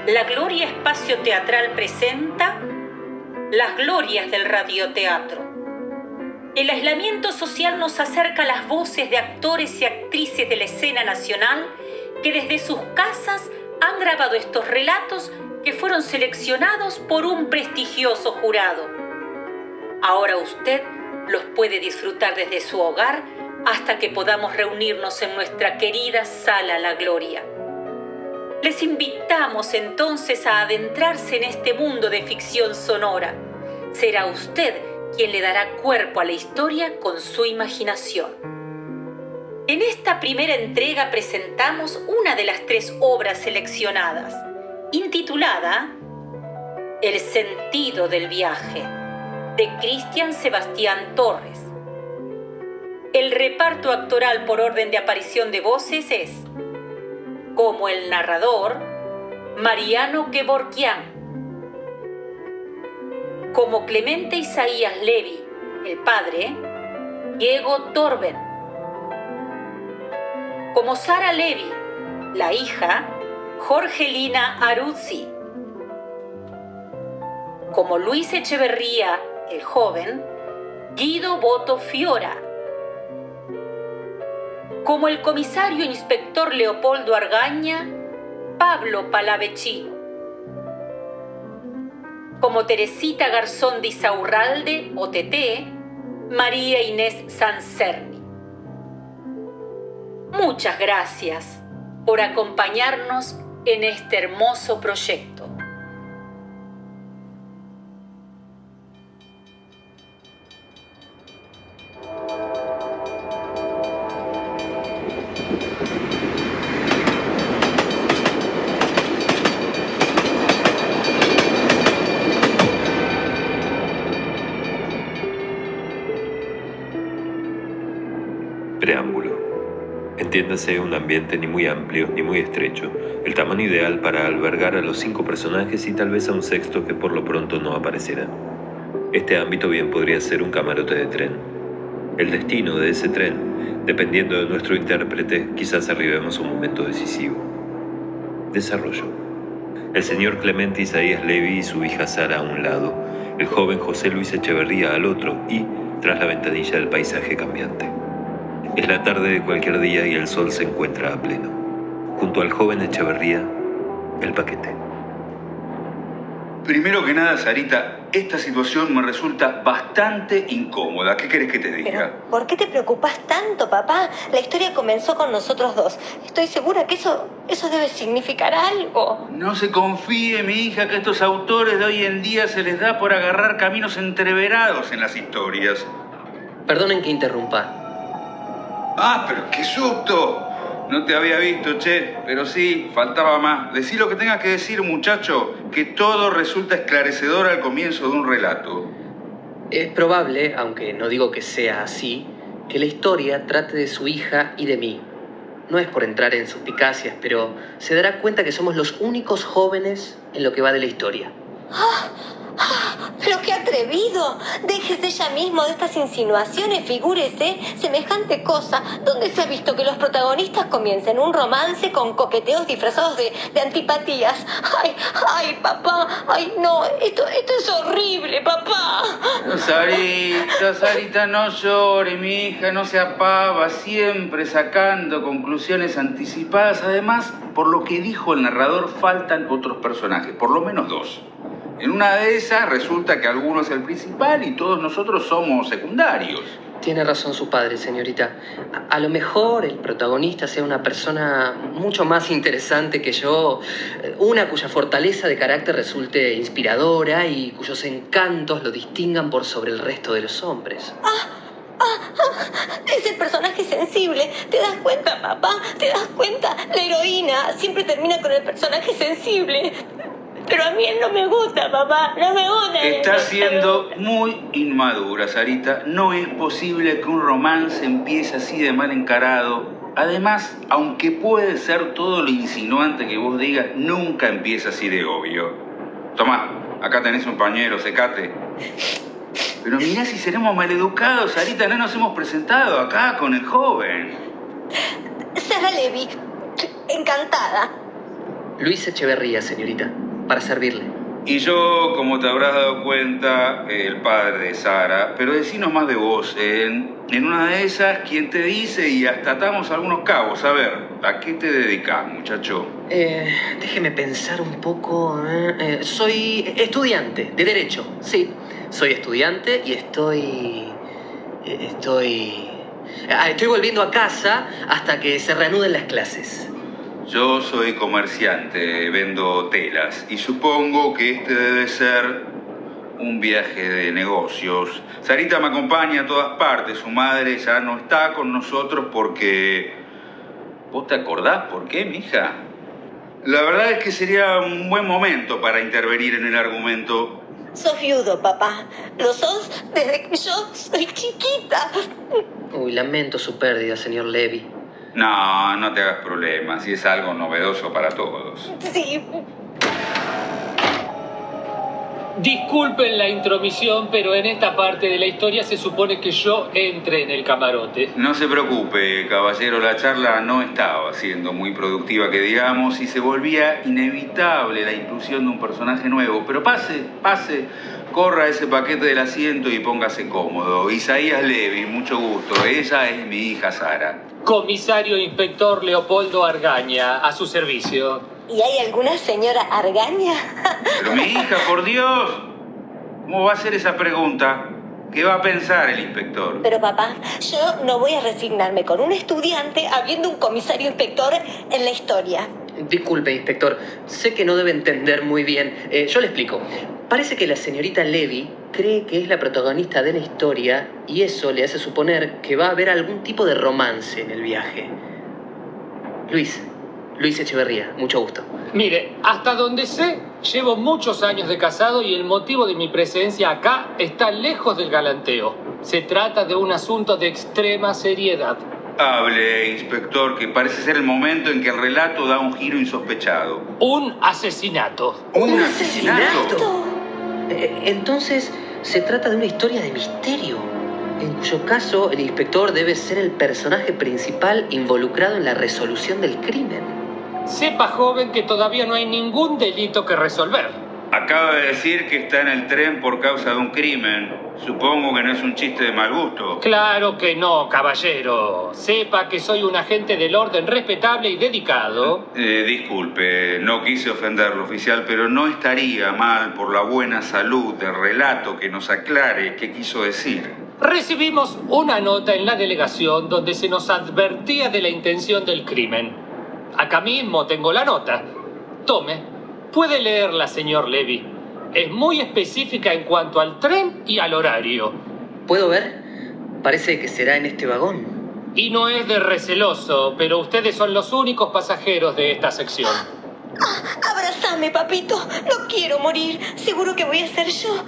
La Gloria Espacio Teatral presenta Las Glorias del Radioteatro. El aislamiento social nos acerca a las voces de actores y actrices de la escena nacional que desde sus casas han grabado estos relatos que fueron seleccionados por un prestigioso jurado. Ahora usted los puede disfrutar desde su hogar hasta que podamos reunirnos en nuestra querida Sala La Gloria. Les invitamos entonces a adentrarse en este mundo de ficción sonora. Será usted quien le dará cuerpo a la historia con su imaginación. En esta primera entrega presentamos una de las 3 obras seleccionadas, intitulada El sentido del viaje, de Cristian Sebastián Torres. El reparto actoral por orden de aparición de voces es: como el narrador, Mariano Kevorkian; como Clemente Isaías Levy, el padre, Diego Torben; como Sara Levy, la hija, Jorgelina Aruzzi; como Luis Echeverría, el joven, Guido Boto Fiora; como el comisario inspector Leopoldo Argaña, Pablo Palavecino; como Teresita Garzón de Isaurralde, o Teté, María Inés Sancerni. Muchas gracias por acompañarnos en este hermoso proyecto. Preámbulo. Entiéndase un ambiente ni muy amplio ni muy estrecho, el tamaño ideal para albergar a los 5 personajes y tal vez a un sexto que por lo pronto no aparecerá. Este ámbito bien podría ser un camarote de tren. El destino de ese tren, dependiendo de nuestro intérprete, quizás arribemos a un momento decisivo. Desarrollo. El señor Clemente Isaías Levy y su hija Sara a un lado, el joven José Luis Echeverría al otro y, tras la ventanilla del paisaje cambiante. Es la tarde de cualquier día y el sol se encuentra a pleno. Junto al joven Echeverría, el paquete. Primero que nada, Sarita, esta situación me resulta bastante incómoda. ¿Qué querés que te diga? Pero, ¿por qué te preocupas tanto, papá? La historia comenzó con nosotros dos. Estoy segura que eso debe significar algo. No se confíe, mi hija, que a estos autores de hoy en día se les da por agarrar caminos entreverados en las historias. Perdonen que interrumpa. ¡Ah, pero qué susto! No te había visto, che, pero sí, faltaba más. Decí lo que tengas que decir, muchacho, que todo resulta esclarecedor al comienzo de un relato. Es probable, aunque no digo que sea así, que la historia trate de su hija y de mí. No es por entrar en suspicacias, pero se dará cuenta que somos los únicos jóvenes en lo que va de la historia. ¡Pero qué atrevido! Déjese ya mismo de estas insinuaciones, figúrese semejante cosa donde se ha visto que los protagonistas comiencen un romance con coqueteos disfrazados de antipatías. ¡Ay, papá! ¡Ay, no! Esto es horrible, papá. Sarita, no llore, mi hija, no se apava, siempre sacando conclusiones anticipadas. Además, por lo que dijo el narrador, faltan otros personajes, por lo menos 2. En una de esas resulta que alguno es el principal y todos nosotros somos secundarios. Tiene razón su padre, señorita. A lo mejor el protagonista sea una persona mucho más interesante que yo, una cuya fortaleza de carácter resulte inspiradora y cuyos encantos lo distingan por sobre el resto de los hombres. Es el personaje sensible. ¿Te das cuenta, papá? ¿Te das cuenta? La heroína siempre termina con el personaje sensible. Pero a mí él no me gusta, papá. No me gusta. Estás siendo muy inmadura, Sarita. No es posible que un romance empiece así de mal encarado. Además, aunque puede ser todo lo insinuante que vos digas, nunca empieza así de obvio. Tomá, acá tenés un pañuelo, secate. Pero mirá si seremos maleducados, Sarita. No nos hemos presentado acá con el joven. Sara Levy. Encantada. Luis Echeverría, señorita, para servirle. Y yo, como te habrás dado cuenta, el padre de Sara. Pero decinos más de vos. En una de esas, ¿quién te dice? Y hasta atamos algunos cabos. A ver, ¿a qué te dedicas, muchacho? Déjeme pensar un poco. Soy estudiante de Derecho, sí. Soy estudiante y estoy volviendo a casa hasta que se reanuden las clases. Yo soy comerciante, vendo telas. Y supongo que este debe ser un viaje de negocios. Sarita me acompaña a todas partes. Su madre ya no está con nosotros porque... ¿Vos te acordás por qué, mija? La verdad es que sería un buen momento para intervenir en el argumento. Sos viudo, papá. Lo sos desde que yo soy chiquita. Uy, lamento su pérdida, señor Levy. No, no te hagas problemas. Si es algo novedoso para todos. Sí. Disculpen la intromisión, pero en esta parte de la historia se supone que yo entre en el camarote. No se preocupe, caballero. La charla no estaba siendo muy productiva, que digamos, y se volvía inevitable la inclusión de un personaje nuevo. Pero pase, corra ese paquete del asiento y póngase cómodo. Isaías Levy, mucho gusto. Ella es mi hija Sara. Comisario Inspector Leopoldo Argaña, a su servicio. ¿Y hay alguna señora Argaña? Pero mi hija, por Dios, ¿cómo va a ser esa pregunta? ¿Qué va a pensar el inspector? Pero papá, yo no voy a resignarme con un estudiante habiendo un comisario inspector en la historia. Disculpe, inspector. Sé que no debe entender muy bien. Yo le explico. Parece que la señorita Levy cree que es la protagonista de la historia y eso le hace suponer que va a haber algún tipo de romance en el viaje. Luis Echeverría, mucho gusto. Mire, hasta donde sé, llevo muchos años de casado y el motivo de mi presencia acá está lejos del galanteo. Se trata de un asunto de extrema seriedad. Hable, inspector, que parece ser el momento en que el relato da un giro insospechado. Un asesinato. ¿Un asesinato? Entonces, se trata de una historia de misterio, en cuyo caso el inspector debe ser el personaje principal involucrado en la resolución del crimen. Sepa, joven, que todavía no hay ningún delito que resolver. Acaba de decir que está en el tren por causa de un crimen. Supongo que no es un chiste de mal gusto. Claro que no, caballero. Sepa que soy un agente del orden respetable y dedicado. Disculpe, no quise ofenderlo, oficial, pero no estaría mal por la buena salud del relato que nos aclare qué quiso decir. Recibimos una nota en la delegación donde se nos advertía de la intención del crimen. Acá mismo tengo la nota. Tome, puede leerla, señor Levy. Es muy específica en cuanto al tren y al horario. ¿Puedo ver? Parece que será en este vagón. Y no es de receloso, pero ustedes son los únicos pasajeros de esta sección. Abrázame, papito. No quiero morir. Seguro que voy a ser yo.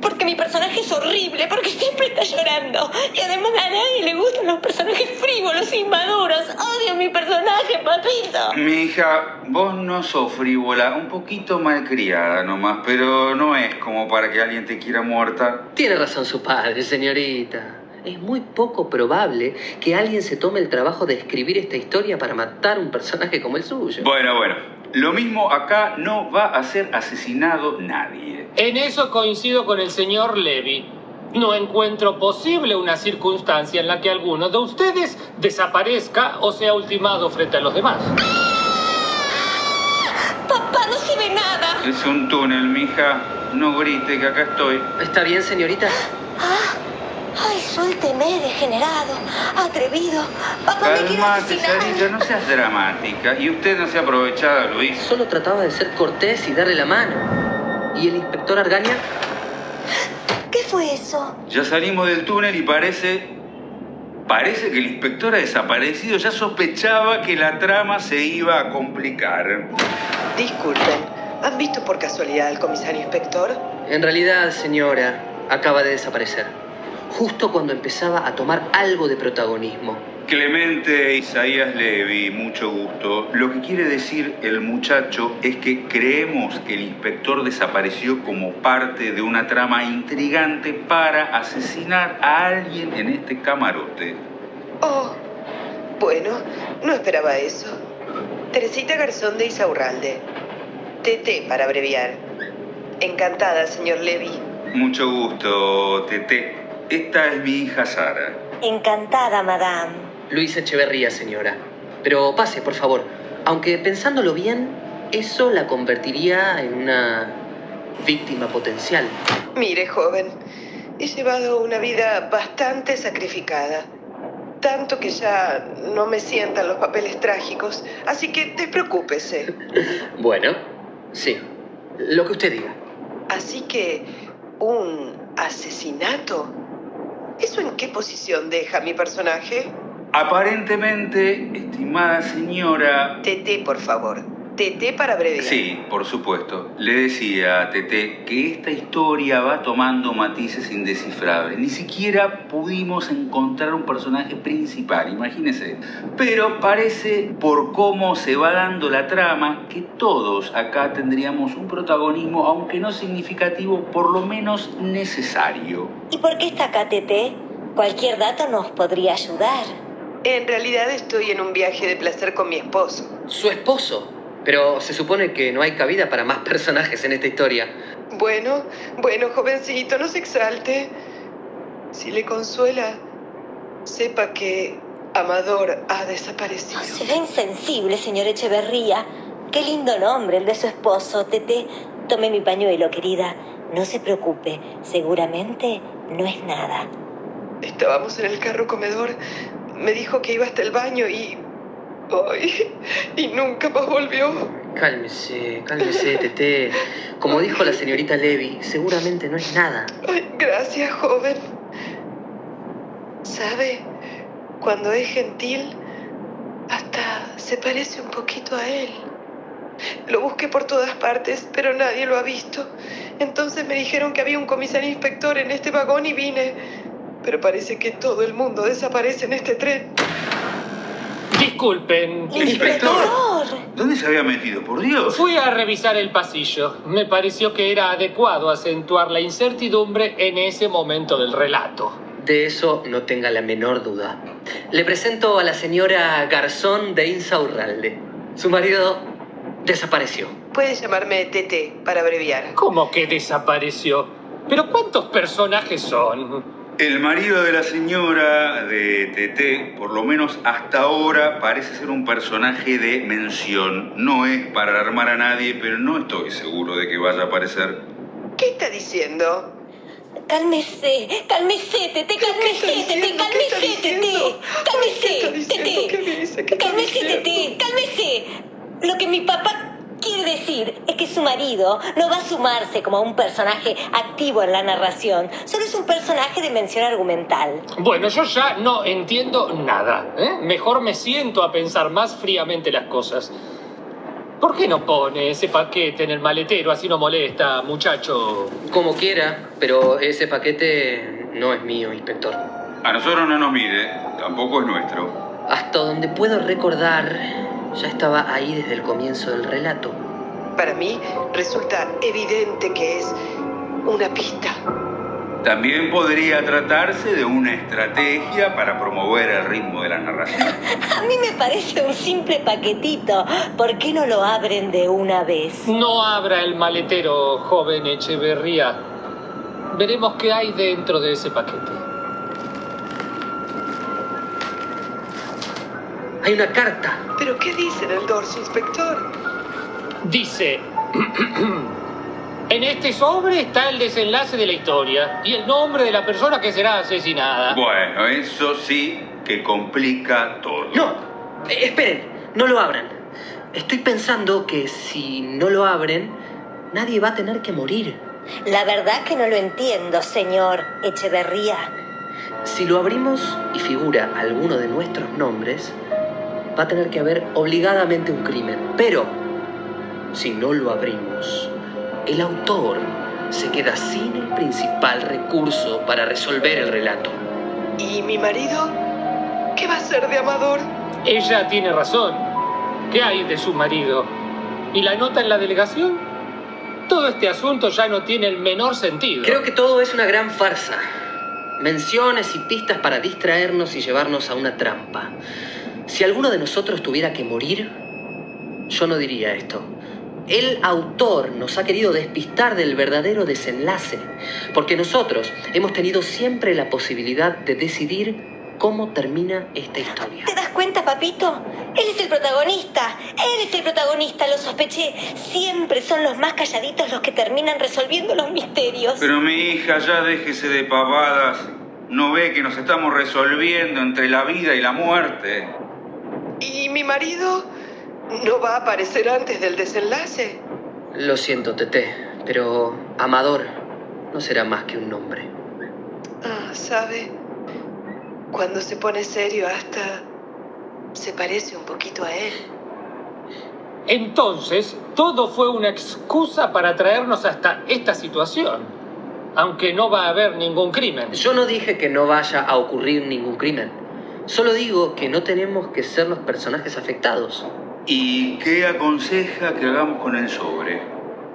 Porque mi personaje es horrible, porque siempre está llorando. Y además a nadie le gustan los personajes frívolos, inmaduros. Odio mi personaje, papito. Mi hija, vos no sos frívola, un poquito malcriada nomás, pero no es como para que alguien te quiera muerta. Tiene razón su padre, señorita. Es muy poco probable que alguien se tome el trabajo de escribir esta historia para matar un personaje como el suyo. Bueno. Lo mismo acá, no va a ser asesinado nadie. En eso coincido con el señor Levy. No encuentro posible una circunstancia en la que alguno de ustedes desaparezca o sea ultimado frente a los demás. Papá, no se ve nada. Es un túnel, mija. No grite, que acá estoy. ¿Está bien, señorita? Ay, suélteme, degenerado, atrevido. Papá, me quiere Calmate, asesinar. Sarita, no seas dramática. Y usted no se ha aprovechado, Luis. Solo trataba de ser cortés y darle la mano. ¿Y el inspector Argaña? ¿Qué fue eso? Ya salimos del túnel y parece que el inspector ha desaparecido. Ya sospechaba que la trama se iba a complicar. Disculpen, ¿han visto por casualidad al comisario inspector? En realidad, señora, acaba de desaparecer. Justo cuando empezaba a tomar algo de protagonismo. Clemente Isaías Levy, mucho gusto. Lo que quiere decir el muchacho es que creemos que el inspector desapareció como parte de una trama intrigante para asesinar a alguien en este camarote. Oh, bueno, no esperaba eso. Teresita Garzón de Insaurralde. TT, para abreviar. Encantada, señor Levy. Mucho gusto, Tete. Esta es mi hija Sara. Encantada, madame. Luis Echeverría, señora. Pero pase, por favor. Aunque pensándolo bien, eso la convertiría en una víctima potencial. Mire, joven, he llevado una vida bastante sacrificada. Tanto que ya no me sientan los papeles trágicos. Así que despreocúpese. Bueno, sí. Lo que usted diga. Así que, ¿un asesinato? ¿Eso en qué posición deja mi personaje? Aparentemente, estimada señora... TT, por favor. TT para abreviar. Sí, por supuesto. Le decía a Tete que esta historia va tomando matices indescifrables. Ni siquiera pudimos encontrar un personaje principal, imagínese. Pero parece, por cómo se va dando la trama, que todos acá tendríamos un protagonismo, aunque no significativo, por lo menos necesario. ¿Y por qué está acá, Tete? Cualquier dato nos podría ayudar. En realidad estoy en un viaje de placer con mi esposo. ¿Su esposo? Pero se supone que no hay cabida para más personajes en esta historia. Bueno, jovencito, no se exalte. Si le consuela, sepa que Amador ha desaparecido. Se ve insensible, señor Echeverría. Qué lindo nombre el de su esposo, Tete. Tome mi pañuelo, querida. No se preocupe, seguramente no es nada. Estábamos en el carro comedor. Me dijo que iba hasta el baño y... ¡ay! Y nunca más volvió. Cálmese, Tete. Como dijo la señorita Levy, seguramente no es nada. Ay, gracias, joven. ¿Sabe? Cuando es gentil, hasta se parece un poquito a él. Lo busqué por todas partes, pero nadie lo ha visto. Entonces me dijeron que había un comisario inspector en este vagón y vine. Pero parece que todo el mundo desaparece en este tren. Disculpen. ¡Inspector! ¿Dónde se había metido, por Dios? Fui a revisar el pasillo. Me pareció que era adecuado acentuar la incertidumbre en ese momento del relato. De eso no tenga la menor duda. Le presento a la señora Garzón de Insaurralde. Su marido desapareció. Puedes llamarme Tete, para abreviar. ¿Cómo que desapareció? ¿Pero cuántos personajes son? El marido de la señora de Tete, por lo menos hasta ahora, parece ser un personaje de mención. No es para alarmar a nadie, pero no estoy seguro de que vaya a aparecer. ¿Qué está diciendo? Cálmese, Tete, cálmese, Tete, cálmese, Tete. Cálmese. Lo que mi papá quiere decir es que su marido no va a sumarse como un personaje activo en la narración. Solo es un personaje de mención argumental. Bueno, yo ya no entiendo nada. Mejor me siento a pensar más fríamente las cosas. ¿Por qué no pone ese paquete en el maletero? Así no molesta, muchacho. Como quiera, pero ese paquete no es mío, inspector. A nosotros no nos mire, tampoco es nuestro. Hasta donde puedo recordar, ya estaba ahí desde el comienzo del relato. Para mí resulta evidente que es una pista. También podría tratarse de una estrategia para promover el ritmo de la narración. A mí me parece un simple paquetito. ¿Por qué no lo abren de una vez? No abra el maletero, joven Echeverría. Veremos qué hay dentro de ese paquete. Hay una carta. ¿Pero qué dice en el dorso, inspector? Dice... En este sobre está el desenlace de la historia y el nombre de la persona que será asesinada. Bueno, eso sí que complica todo. No, esperen, no lo abran. Estoy pensando que si no lo abren, nadie va a tener que morir. La verdad que no lo entiendo, señor Echeverría. Si lo abrimos y figura alguno de nuestros nombres, va a tener que haber obligadamente un crimen. Pero, si no lo abrimos, el autor se queda sin el principal recurso para resolver el relato. ¿Y mi marido? ¿Qué va a ser de Amador? Ella tiene razón. ¿Qué hay de su marido? ¿Y la nota en la delegación? Todo este asunto ya no tiene el menor sentido. Creo que todo es una gran farsa. Menciones y pistas para distraernos y llevarnos a una trampa. Si alguno de nosotros tuviera que morir, Yo no diría esto. El autor nos ha querido despistar del verdadero desenlace, porque nosotros hemos tenido siempre la posibilidad de decidir cómo termina esta historia. ¿Te das cuenta, papito? Él es el protagonista. Él es el protagonista, lo sospeché. Siempre son los más calladitos los que terminan resolviendo los misterios. Pero mi hija, ya déjese de pavadas. ¿No ve que nos estamos resolviendo entre la vida y la muerte? ¿Y mi marido no va a aparecer antes del desenlace? Lo siento, Teté, pero Amador no será más que un nombre. Ah, ¿sabe? Cuando se pone serio hasta se parece un poquito a él. Entonces, todo fue una excusa para traernos hasta esta situación, aunque no va a haber ningún crimen. Yo no dije que no vaya a ocurrir ningún crimen. Solo digo que no tenemos que ser los personajes afectados. ¿Y qué aconseja que hagamos con el sobre?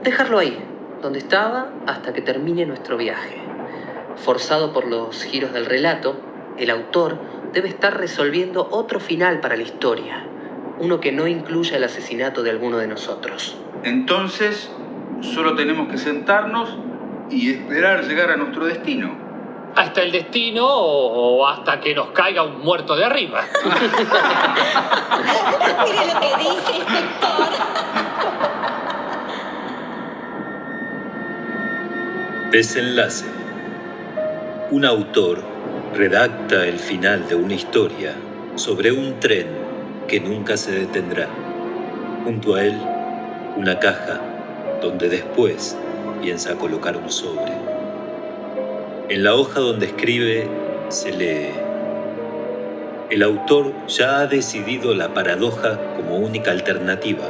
Dejarlo ahí, donde estaba, hasta que termine nuestro viaje. Forzado por los giros del relato, el autor debe estar resolviendo otro final para la historia, uno que no incluya el asesinato de alguno de nosotros. Entonces, solo tenemos que sentarnos y esperar llegar a nuestro destino. ¿Hasta el destino o hasta que nos caiga un muerto de arriba? Mire lo que dice, inspector. Desenlace. Un autor redacta el final de una historia sobre un tren que nunca se detendrá. Junto a él, una caja donde después piensa colocar un sobre. En la hoja donde escribe se lee: el autor ya ha decidido la paradoja como única alternativa,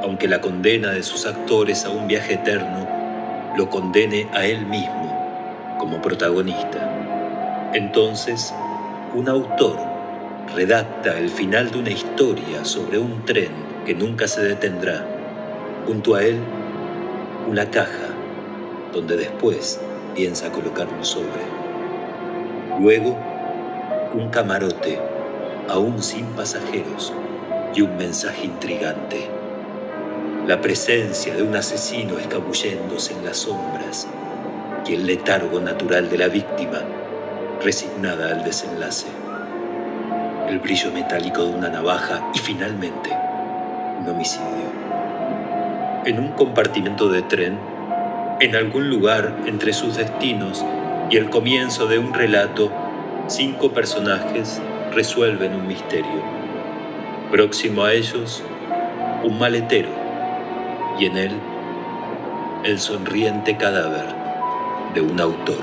aunque la condena de sus actores a un viaje eterno lo condene a él mismo como protagonista. Entonces, un autor redacta el final de una historia sobre un tren que nunca se detendrá. Junto a él, una caja donde después piensa colocar un sobre. Luego, un camarote, aún sin pasajeros, y un mensaje intrigante. La presencia de un asesino escabulléndose en las sombras y el letargo natural de la víctima, resignada al desenlace. El brillo metálico de una navaja y finalmente un homicidio. En un compartimento de tren, en algún lugar entre sus destinos y el comienzo de un relato, 5 personajes resuelven un misterio. Próximo a ellos, un maletero, y en él, el sonriente cadáver de un autor.